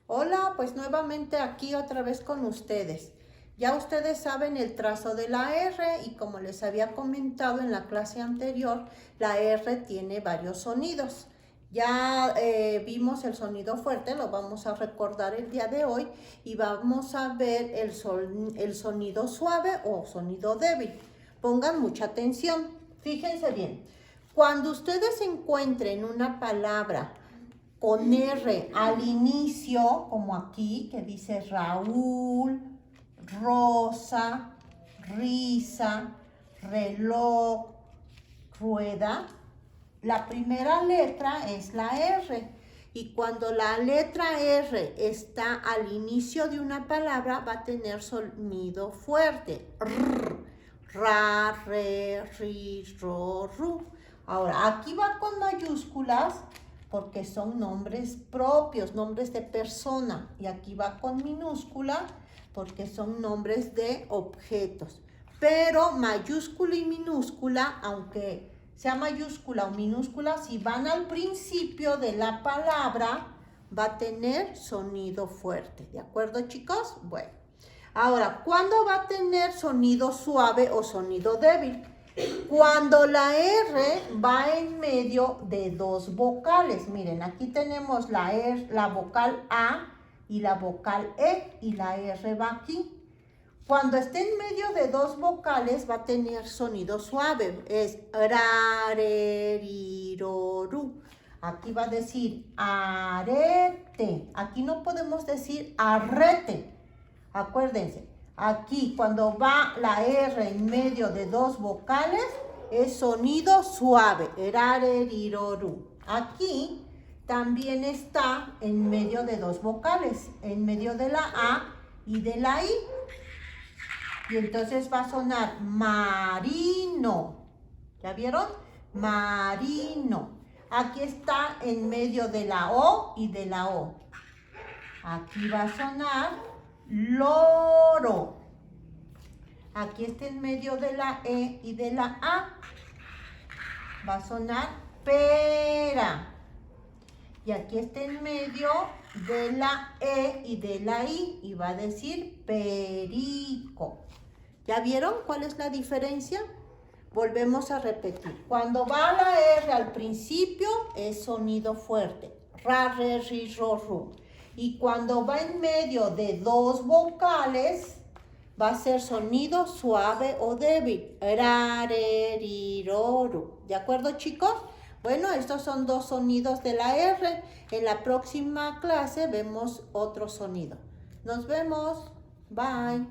Hola, pues nuevamente aquí otra vez con ustedes. Ya ustedes saben el trazo de la R y como les había comentado en la clase anterior, la R tiene varios sonidos. Ya vimos el sonido fuerte, lo vamos a recordar el día de hoy y vamos a ver el sonido suave o sonido débil. Pongan mucha atención, fíjense bien. Cuando ustedes encuentren una palabra con R al inicio, como aquí, que dice Raúl, rosa, risa, reloj, rueda, la primera letra es la R. Y cuando la letra R está al inicio de una palabra, va a tener sonido fuerte. Ra, re, ri, ro, ru. Ahora, aquí va con mayúsculas porque son nombres propios, nombres de persona. Y aquí va con minúscula porque son nombres de objetos. Pero mayúscula y minúscula, aunque sea mayúscula o minúscula, si van al principio de la palabra, va a tener sonido fuerte. ¿De acuerdo, chicos? Bueno. Ahora, ¿cuándo va a tener sonido suave o sonido débil? Cuando la R va en medio de dos vocales. Miren, aquí tenemos la vocal A y la vocal E y la R va aquí. Cuando esté en medio de dos vocales va a tener sonido suave. Es ra, re, ri, ro, ru. Aquí va a decir arete. Aquí no podemos decir arrete. Acuérdense, aquí cuando va la R en medio de dos vocales es sonido suave. Erareriroru. Aquí también está en medio de dos vocales, en medio de la A y de la I. Y entonces va a sonar marino. ¿Ya vieron? Marino. Aquí está en medio de la O y de la O. Aquí va a sonar loro. Aquí está en medio de la E y de la A. Va a sonar pera. Y aquí está en medio de la E y de la I. Y va a decir perico. ¿Ya vieron cuál es la diferencia? Volvemos a repetir. Cuando va la R al principio es sonido fuerte. Ra, re, ri, ro, ru. Y cuando va en medio de dos vocales, va a ser sonido suave o débil. Ra, re, ri, ro, ru. ¿De acuerdo, chicos? Bueno, estos son dos sonidos de la R. En la próxima clase vemos otro sonido. Nos vemos. Bye.